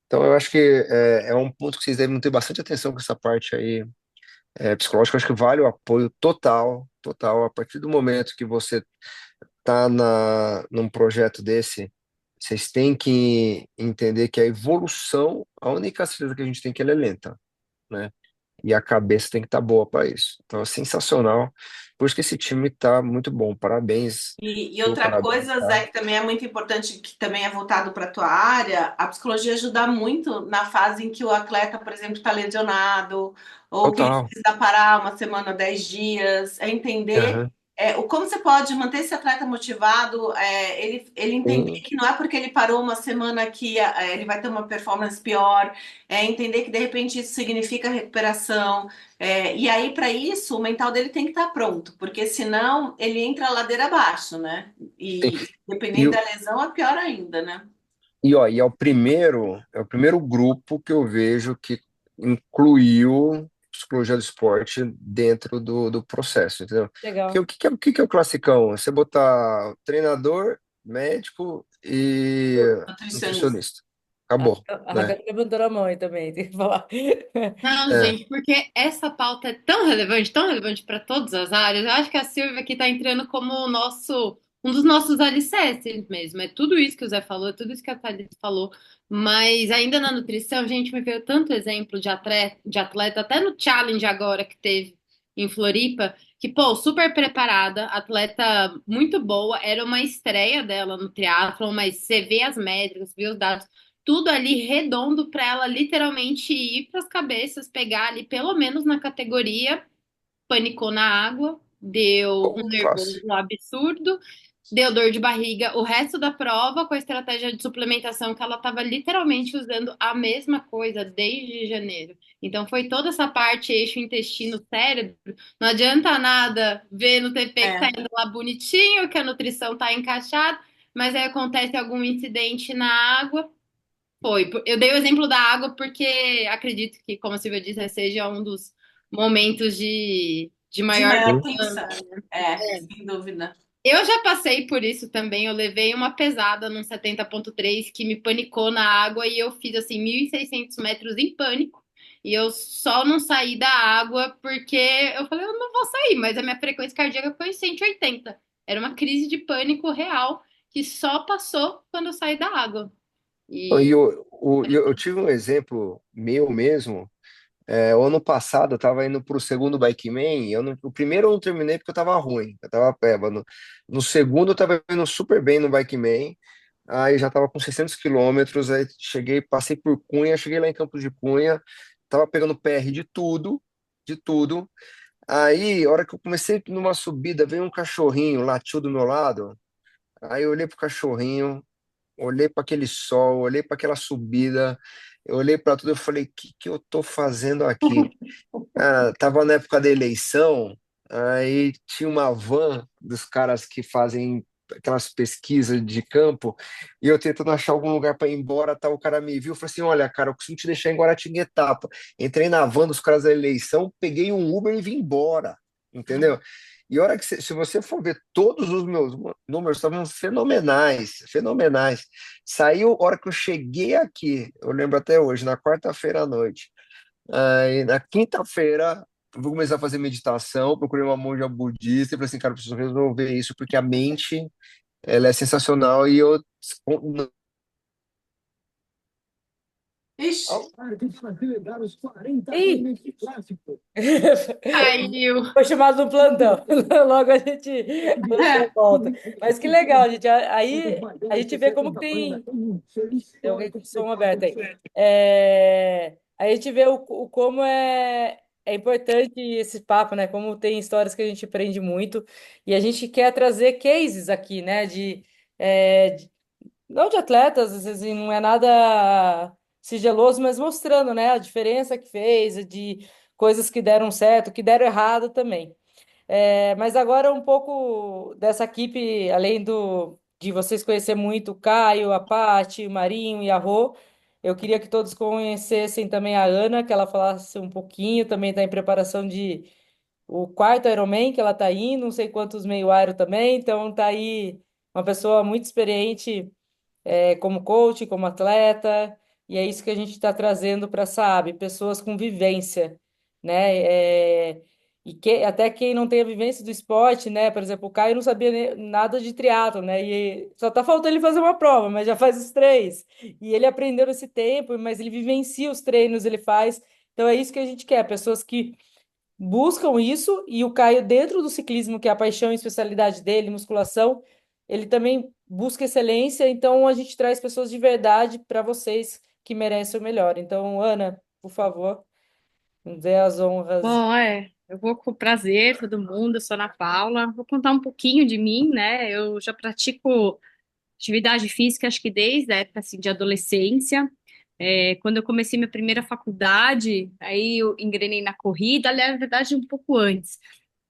Então, eu acho que é um ponto que vocês devem ter bastante atenção com essa parte aí, psicológica. Eu acho que vale o apoio total, total. A partir do momento que você está num projeto desse, vocês têm que entender que a evolução, a única certeza que a gente tem é que ela é lenta, né? E a cabeça tem que estar boa para isso. Então é sensacional. Por isso que esse time está muito bom. Parabéns, E meu outra parabéns, coisa, tá? Zé, que também é muito importante, que também é voltado para a tua área, a psicologia ajuda muito na fase em que o atleta, por exemplo, está lesionado, ou que ele Total. precisa parar uma semana, 10 dias, é entender Aham. como você pode manter esse atleta motivado, ele entender Sim, que não é porque ele parou uma semana que ele vai ter uma performance pior, é entender que de repente isso significa recuperação. E aí, para isso, o mental dele tem que estar pronto, porque senão ele entra a ladeira abaixo, né? sim. E E, dependendo da lesão, é pior ainda, né? ó, é o primeiro grupo que eu vejo que incluiu psicologia do esporte dentro do processo, entendeu? Porque Legal. o que que é o classicão? Você botar treinador, médico e Nutricionista. nutricionista. Acabou, A né? Raquel levantou a mão aí também, tem que falar. Não, É, gente, porque essa pauta é tão relevante para todas as áreas. Eu acho que a Silvia aqui está entrando como um dos nossos alicerces mesmo. É tudo isso que o Zé falou, é tudo isso que a Thalita falou. Mas ainda na nutrição, gente, me veio tanto exemplo de atleta, até no challenge agora que teve em Floripa, que, pô, super preparada, atleta muito boa, era uma estreia dela no triatlon, mas você vê as métricas, vê os dados tudo ali redondo para ela literalmente ir para as cabeças, pegar ali pelo menos na categoria, panicou na água, deu um pô, nervoso fácil. absurdo, deu dor de barriga o resto da prova com a estratégia de suplementação que ela estava literalmente usando a mesma coisa desde janeiro. Então foi toda essa parte eixo intestino cérebro. Não adianta nada ver no TP que tá É, indo lá bonitinho, que a nutrição tá encaixada, mas aí acontece algum incidente na água. Foi. Eu dei o exemplo da água porque acredito que, como a Silvia disse, seja um dos momentos de de maior maior demanda. tensão. Sem dúvida. Eu já passei por isso também. Eu levei uma pesada num 70,3 que me panicou na água e eu fiz assim 1.600 metros em pânico. E eu só não saí da água porque eu falei, eu não vou sair, mas a minha frequência cardíaca foi 180. Era uma crise de pânico real que só passou quando eu saí da água. E E eu tive um exemplo meu mesmo. O ano passado eu estava indo para o segundo Bike Man, o primeiro eu não terminei porque eu estava ruim, eu estava peba. No segundo eu estava indo super bem no Bike Man, aí já estava com 600 quilômetros, aí cheguei, passei por Cunha, cheguei lá em Campos de Cunha, estava pegando PR de tudo. Aí, a hora que eu comecei numa subida, veio um cachorrinho, latiu do meu lado, aí eu olhei pro cachorrinho, olhei para aquele sol, olhei para aquela subida, eu olhei para tudo, eu falei, o que que eu tô fazendo aqui? Cara, tava na época da eleição, aí tinha uma van dos caras que fazem aquelas pesquisas de campo, e eu tentando achar algum lugar para ir embora, tá, o cara me viu, falou assim, olha, cara, eu costumo te deixar em Guaratinguetapa. Entrei na van dos caras da eleição, peguei um Uber e vim embora, entendeu? E a hora que, se você for ver, todos os meus números estavam fenomenais, fenomenais. Saiu, a hora que eu cheguei aqui, eu lembro até hoje, na quarta-feira à noite, aí, na quinta-feira, eu vou começar a fazer meditação. Procurei uma monja budista e falei assim, cara, eu preciso resolver isso, porque a mente, ela é sensacional e eu. Ixi, Ih! caiu. Foi chamado no plantão. Logo a gente volta. Mas que legal, gente. Aí a gente vê como que tem alguém com o som aberto aí. Aí a gente vê como é importante esse papo, né? Como tem histórias que a gente aprende muito. E a gente quer trazer cases aqui, né? não de atletas, às vezes não é nada sigiloso, mas mostrando, né, a diferença que fez, de coisas que deram certo, que deram errado também. Mas agora um pouco dessa equipe, além de vocês conhecer muito o Caio, a Paty, o Marinho e a Rô, eu queria que todos conhecessem também a Ana, que ela falasse um pouquinho, também está em preparação de o quarto Ironman que ela está indo, não sei quantos meio Iron também, então tá aí uma pessoa muito experiente como coach, como atleta, e é isso que a gente está trazendo para a SAAB, pessoas com vivência, né? Até quem não tem a vivência do esporte, né? Por exemplo, o Caio não sabia nada de triatlo, né? E só tá faltando ele fazer uma prova, mas já faz os três. E ele aprendeu nesse tempo, mas ele vivencia os treinos, ele faz. Então é isso que a gente quer, pessoas que buscam isso, e o Caio, dentro do ciclismo, que é a paixão e especialidade dele, musculação, ele também busca excelência, então a gente traz pessoas de verdade para vocês que merecem o melhor. Então, Ana, por favor, nos dê as honras. Bom, eu vou com prazer, todo mundo, eu sou Ana Paula. Vou contar um pouquinho de mim, né? Eu já pratico atividade física, acho que desde a época assim, de adolescência. Quando eu comecei minha primeira faculdade, aí eu engrenei na corrida, aliás, na verdade, um pouco antes.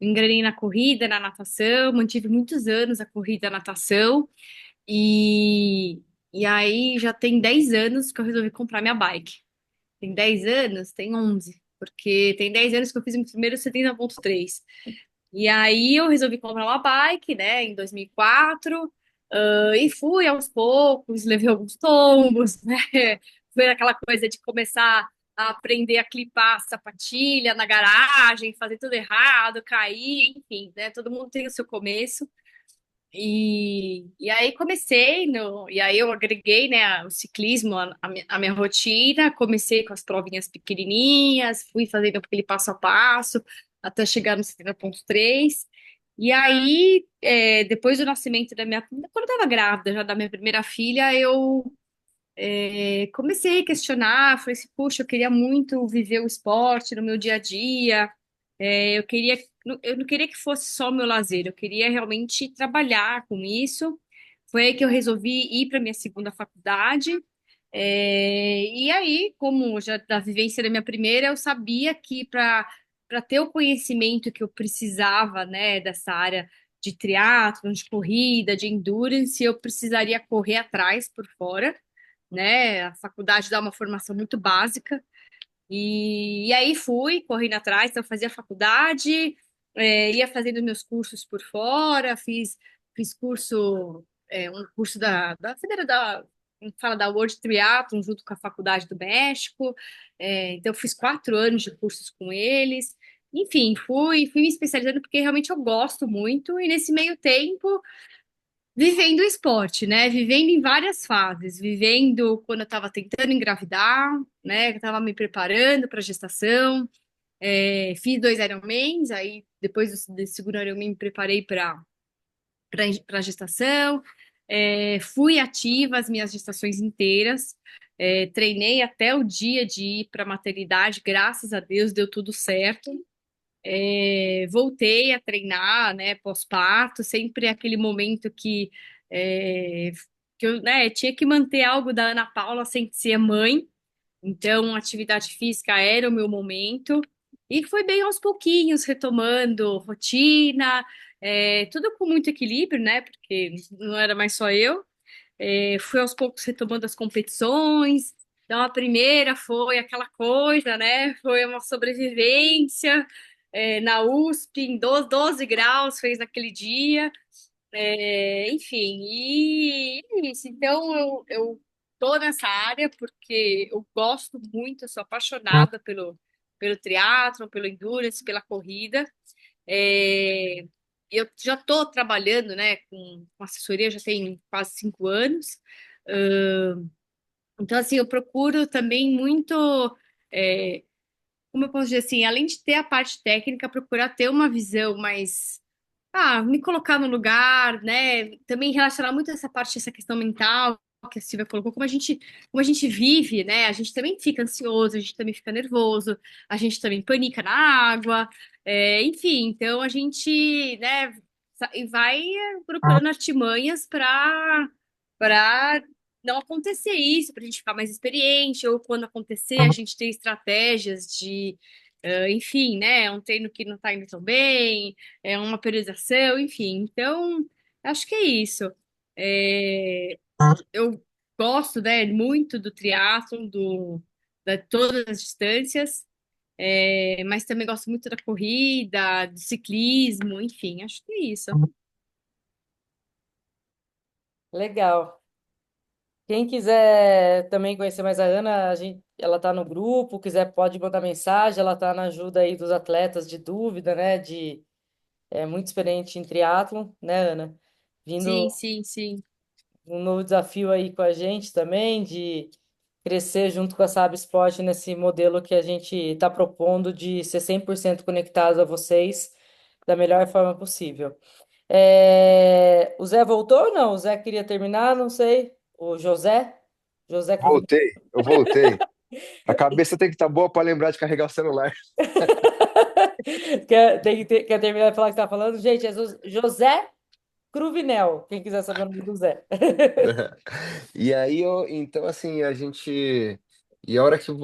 Engrenei na corrida, na natação, mantive muitos anos a corrida e a natação, e, e aí já tem 10 anos que eu resolvi comprar minha bike. Tem 10 anos? Tem 11, porque tem 10 anos que eu fiz meu primeiro 70,3. E aí eu resolvi comprar uma bike, né, em 2004, e fui aos poucos, levei alguns tombos, né, foi aquela coisa de começar a aprender a clipar a sapatilha na garagem, fazer tudo errado, cair, enfim, né, todo mundo tem o seu começo. E aí comecei e aí eu agreguei, né, o ciclismo à minha rotina, comecei com as provinhas pequenininhas, fui fazendo aquele passo a passo até chegar no 70,3. E aí, depois do nascimento da minha, quando eu estava grávida já da minha primeira filha, eu comecei a questionar, falei assim, puxa, eu queria muito viver o esporte no meu dia a dia, eu não queria que fosse só o meu lazer, eu queria realmente trabalhar com isso. Foi aí que eu resolvi ir para minha segunda faculdade. E aí, como já da vivência da minha primeira, eu sabia que para ter o conhecimento que eu precisava, né, dessa área de triatlo, de corrida, de endurance, eu precisaria correr atrás por fora, né? A faculdade dá uma formação muito básica. E aí fui correndo atrás, então eu fazia faculdade, ia fazendo meus cursos por fora, fiz curso, um curso fala da World Triathlon junto com a Faculdade do México, então eu fiz 4 anos de cursos com eles. Enfim, fui me especializando porque realmente eu gosto muito, e nesse meio tempo vivendo o esporte, né? Vivendo em várias fases, vivendo quando eu estava tentando engravidar, né? Eu estava me preparando para a gestação, fiz 2 Ironmans, aí depois do segundo Ironman me preparei para a gestação, fui ativa as minhas gestações inteiras, treinei até o dia de ir para a maternidade, graças a Deus deu tudo certo. Voltei a treinar, né, pós-parto, sempre aquele momento é, que eu, né, tinha que manter algo da Ana Paula sem ser mãe, então atividade física era o meu momento, e foi bem aos pouquinhos, retomando rotina, tudo com muito equilíbrio, né, porque não era mais só eu. Fui aos poucos retomando as competições. Então, a primeira foi aquela coisa, né? Foi uma sobrevivência, na USP, em 12 graus, fez naquele dia. Enfim, e é isso. Então, eu tô nessa área porque eu gosto muito, eu sou apaixonada pelo triatlon, pelo endurance, pela corrida. É, eu já estou trabalhando, né, com assessoria já tem quase 5 anos. Então, assim, eu procuro também muito, é, como eu posso dizer assim, além de ter a parte técnica, procurar ter uma visão mais, me colocar no lugar, né? Também relacionar muito essa parte, essa questão mental que a Silvia colocou, como a gente vive, né? A gente também fica ansioso, a gente também fica nervoso, a gente também panica na água, enfim, então a gente, né, e vai procurando artimanhas para não acontecer isso, para a gente ficar mais experiente, ou quando acontecer, a gente ter estratégias de, enfim, né? Um treino que não está indo tão bem, uma periodização, enfim. Então, acho que é isso. É, eu gosto, né, muito do triatlon, de todas as distâncias, mas também gosto muito da corrida, do ciclismo, enfim, acho que é isso. Legal. Quem quiser também conhecer mais a Ana, ela tá no grupo, quiser pode mandar mensagem, ela tá na ajuda aí dos atletas de dúvida, né? É muito experiente em triatlon, né, Ana? Sim, Vindo sim, sim. um novo desafio aí com a gente também, de crescer junto com a Sabe Sport nesse modelo que a gente está propondo de ser 100% conectado a vocês da melhor forma possível. O Zé voltou ou não? O Zé queria terminar, não sei. O José? José Cruz. Eu voltei. A cabeça tem que estar boa para lembrar de carregar o celular. Quer terminar de falar o que está falando? Gente, é José Cruvinel, quem quiser saber o nome do Zé. E aí, então, assim, a gente. E a hora que a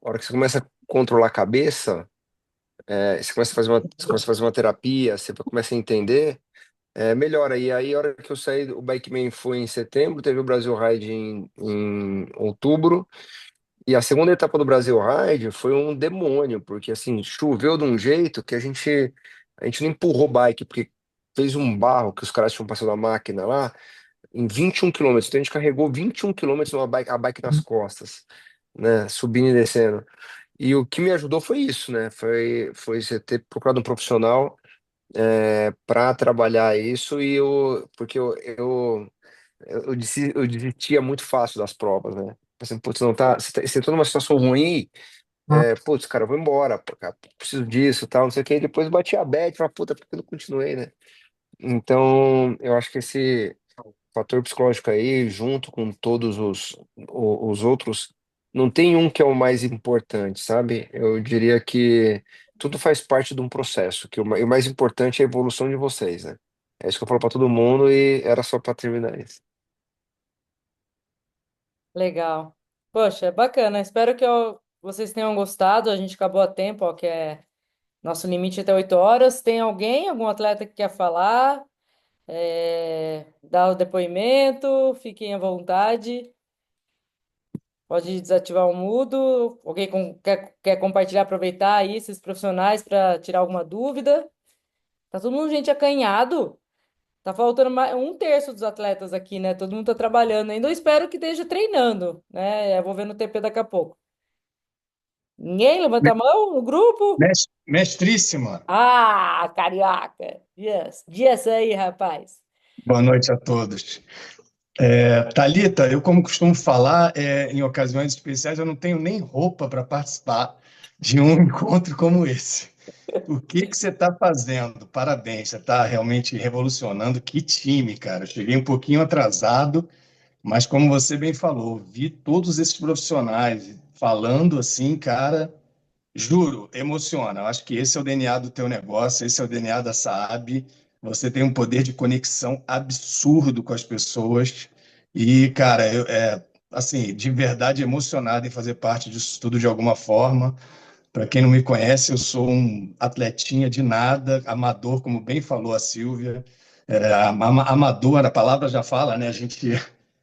hora que você começa a controlar a cabeça, você começa a fazer uma terapia, você começa a entender, melhora. E aí, a hora que eu saí, o Bikeman foi em setembro, teve o Brasil Ride em outubro, e a segunda etapa do Brasil Ride foi um demônio, porque assim, choveu de um jeito que a gente não empurrou bike, porque fez um barro que os caras tinham passado a máquina lá em 21 quilômetros. Então a gente carregou 21 quilômetros a bike nas costas, né? Subindo e descendo. E o que me ajudou foi isso, né? Foi você ter procurado um profissional para trabalhar isso e porque eu desistia muito fácil das provas, né? Assim, putz, não tá, você tá numa situação ruim, putz, cara, eu vou embora, pô, cara, preciso disso, tal, não sei o que, e depois bati a bad, e falei, puta, por que eu não continuei, né? Então, eu acho que esse fator psicológico aí, junto com todos os outros, não tem um que é o mais importante, sabe? Eu diria que tudo faz parte de um processo, que e o mais importante é a evolução de vocês, né? É isso que eu falo para todo mundo e era só para terminar isso. Legal. Poxa, bacana. Espero que vocês tenham gostado. A gente acabou a tempo, ó, que é nosso limite até 8 horas. Tem algum atleta que quer falar? Dar o depoimento? Fiquem à vontade. Pode desativar o mudo. Alguém quer compartilhar, aproveitar aí esses profissionais para tirar alguma dúvida? Tá todo mundo, gente, acanhado. Tá faltando um terço dos atletas aqui, né? Todo mundo tá trabalhando ainda. Eu espero que esteja treinando, né? Eu vou ver no TP daqui a pouco. Ninguém levanta a mão no grupo? Mestríssima, Ah, carioca! Yes. Dias aí, rapaz. boa noite a todos. Thalita, eu como costumo falar, em ocasiões especiais, eu não tenho nem roupa para participar de um encontro como esse. O que que você está fazendo? Parabéns, você está realmente revolucionando. Que time, cara. Eu cheguei um pouquinho atrasado, mas como você bem falou, vi todos esses profissionais falando assim, cara. Juro, emociona. Eu acho que esse é o DNA do teu negócio, esse é o DNA da Saab. Você tem um poder de conexão absurdo com as pessoas. E, cara, assim, de verdade emocionado em fazer parte disso tudo de alguma forma. Para quem não me conhece, eu sou um atletinha de nada, amador, como bem falou a Silvia. Amador, a palavra já fala, né?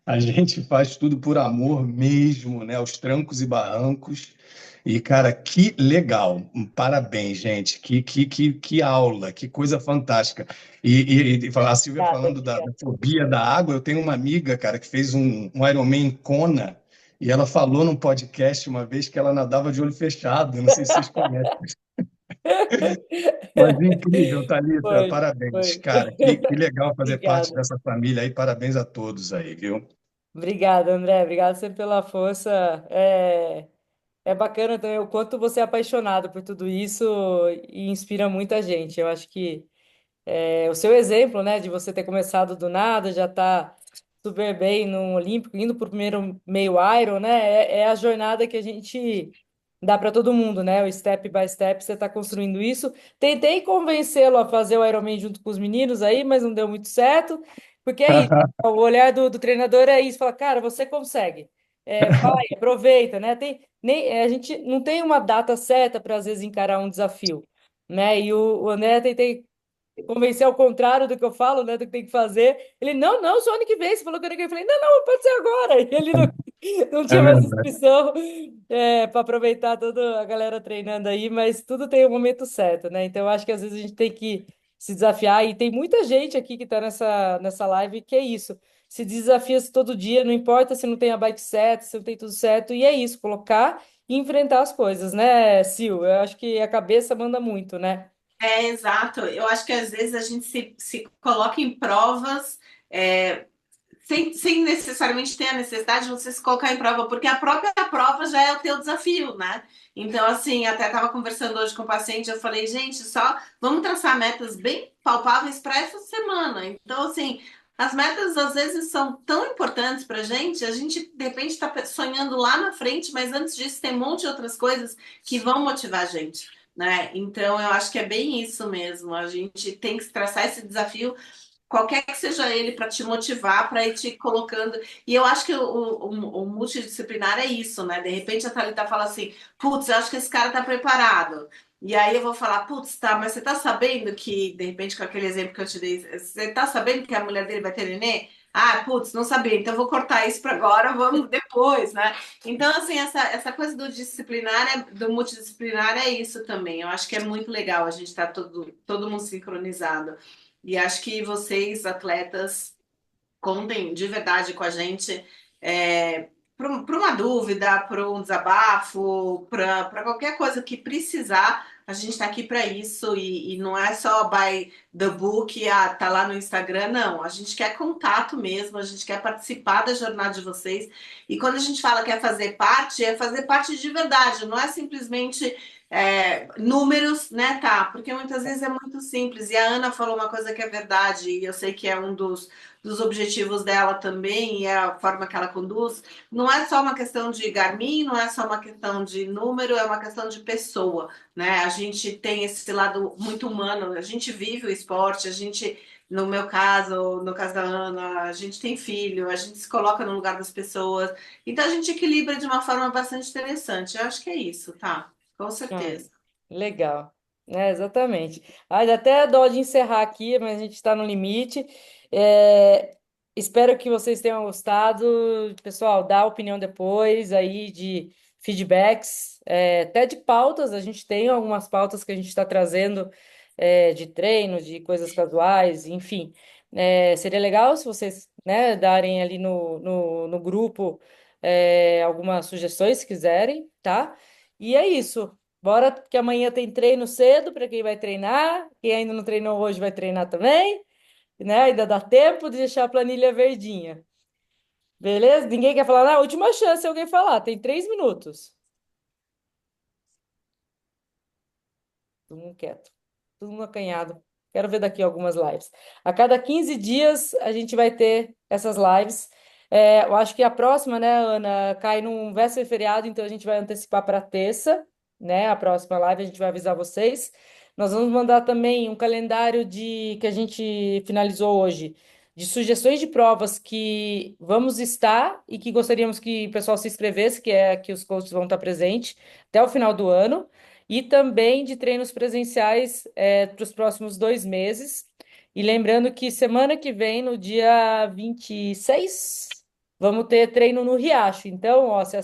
A gente faz tudo por amor mesmo, né? Aos trancos e barrancos. E, cara, que legal. Parabéns, gente. Que aula, que coisa fantástica. E a Silvia Obrigada, falando da obrigada. fobia da água, eu tenho uma amiga, cara, que fez um Ironman em Kona, e ela falou num podcast uma vez que ela nadava de olho fechado. Eu não sei se vocês conhecem. Mas incrível, Thalita. Foi, Parabéns, foi. cara. Que legal fazer parte Obrigada. dessa família aí. Parabéns a todos aí, viu? Obrigada, André. Obrigado sempre pela força. É bacana também o quanto você é apaixonado por tudo isso e inspira muita gente. Eu acho que o seu exemplo, né, de você ter começado do nada, já tá super bem no Olímpico, indo para o primeiro meio Iron, né, é a jornada que a gente dá para todo mundo, né, o step by step, você está construindo isso. Tentei convencê-lo a fazer o Ironman junto com os meninos aí, mas não deu muito certo. Porque é isso, o olhar do treinador é isso, fala, cara, você consegue. Vai, aproveita, né? A gente não tem uma data certa para, às vezes, encarar um desafio, né? E o André tem convencer ao contrário do que eu falo, né, do que tem que fazer. Ele, não, não, só ano que vem. Você falou que ano que vem. Eu falei, não, não, pode ser agora. E ele não É tinha mais verdade. inscrição para aproveitar toda a galera treinando aí, mas tudo tem o momento certo, né? Então, eu acho que às vezes a gente tem que se desafiar, e tem muita gente aqui que está nessa live que é isso. Se desafia todo dia, não importa se não tem a bike certa, se não tem tudo certo, e é isso, colocar e enfrentar as coisas, né, Sil? Eu acho que a cabeça manda muito, né? É, exato. Eu acho que às vezes a gente se coloca em provas, é, sem necessariamente ter a necessidade de você se colocar em prova, porque a própria prova já é o teu desafio, né? Então, assim, até estava conversando hoje com o paciente, eu falei, gente, só vamos traçar metas bem palpáveis para essa semana. Então, assim, as metas às vezes são tão importantes para a gente de repente está sonhando lá na frente, mas antes disso tem um monte de outras coisas que vão motivar a gente. Né? Então, eu acho que é bem isso mesmo. A gente tem que traçar esse desafio qualquer que seja ele, para te motivar, para ir te colocando. E eu acho que o multidisciplinar é isso, né? De repente a Thalita fala assim: putz, eu acho que esse cara tá preparado. E aí eu vou falar: putz, tá, mas você tá sabendo que, de repente, com aquele exemplo que eu te dei, você tá sabendo que a mulher dele vai ter nenê? Ah, putz, não sabia, então eu vou cortar isso para agora, vamos depois, né? Então, assim, essa coisa do disciplinar, do multidisciplinar é isso também. Eu acho que é muito legal a gente estar todo mundo sincronizado. E acho que vocês, atletas, contem de verdade com a gente para uma dúvida, para um desabafo, para qualquer coisa que precisar. A gente está aqui para isso e não é só by the book, tá lá no Instagram, não. A gente quer contato mesmo, a gente quer participar da jornada de vocês. E quando a gente fala que é fazer parte de verdade, não é simplesmente números, né, tá? Porque muitas vezes é muito simples. E a Ana falou uma coisa que é verdade, e eu sei que é um dos objetivos dela também, e é a forma que ela conduz. Não é só uma questão de Garmin, não é só uma questão de número, é uma questão de pessoa, né? A gente tem esse lado muito humano, a gente vive o esporte, a gente, no meu caso, no caso da Ana, a gente tem filho, a gente se coloca no lugar das pessoas, então a gente equilibra de uma forma bastante interessante. Eu acho que é isso, tá? Com Ah, certeza. legal. Exatamente. Ai, dá até dó de encerrar aqui, mas a gente está no limite. É, espero que vocês tenham gostado. Pessoal, dá opinião depois aí de feedbacks, até de pautas. A gente tem algumas pautas que a gente está trazendo de treino, de coisas casuais, enfim. Seria legal se vocês, né, darem ali no grupo algumas sugestões, se quiserem, tá? E é isso. Bora, que amanhã tem treino cedo para quem vai treinar. Quem ainda não treinou hoje vai treinar também, né? Ainda dá tempo de deixar a planilha verdinha. Beleza? Ninguém quer falar? Na última chance alguém falar. Tem 3 minutos. Todo mundo quieto. Todo mundo acanhado. Quero ver daqui algumas lives. A cada 15 dias a gente vai ter essas lives. Eu acho que a próxima, né, Ana, cai num véspera de feriado, então a gente vai antecipar para terça, né? A próxima live a gente vai avisar vocês. Nós vamos mandar também um calendário que a gente finalizou hoje, de sugestões de provas que vamos estar e que gostaríamos que o pessoal se inscrevesse, que é que os coaches vão estar presentes até o final do ano, e também de treinos presenciais para os próximos 2 meses. E lembrando que semana que vem, no dia 26, vamos ter treino no Riacho. Então, ó, se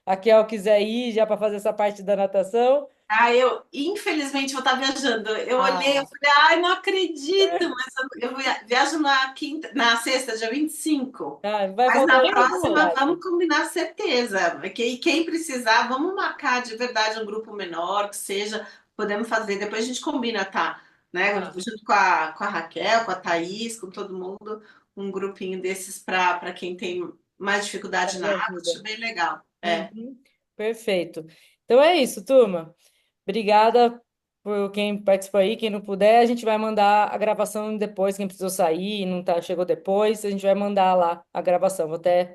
a Kel quiser ir já para fazer essa parte da natação. Ah, eu infelizmente vou estar viajando. Eu olhei, eu Ah, falei, ai, não acredito, mas eu viajo na quinta, na sexta, dia 25. vai Mas voltar na no mesmo próxima horário. vamos combinar certeza. E quem precisar, vamos marcar de verdade um grupo menor, que seja, podemos fazer. Depois a gente combina, tá? Né? Tá, Junto com a Raquel, com a Thaís, com todo mundo, um grupinho desses para quem tem mais dificuldade fazer na água. ajuda. Acho bem legal. É. Uhum, perfeito. Então é isso, turma. Obrigada por quem participou aí. Quem não puder, a gente vai mandar a gravação depois. Quem precisou sair, não tá, chegou depois, a gente vai mandar lá a gravação. Vou até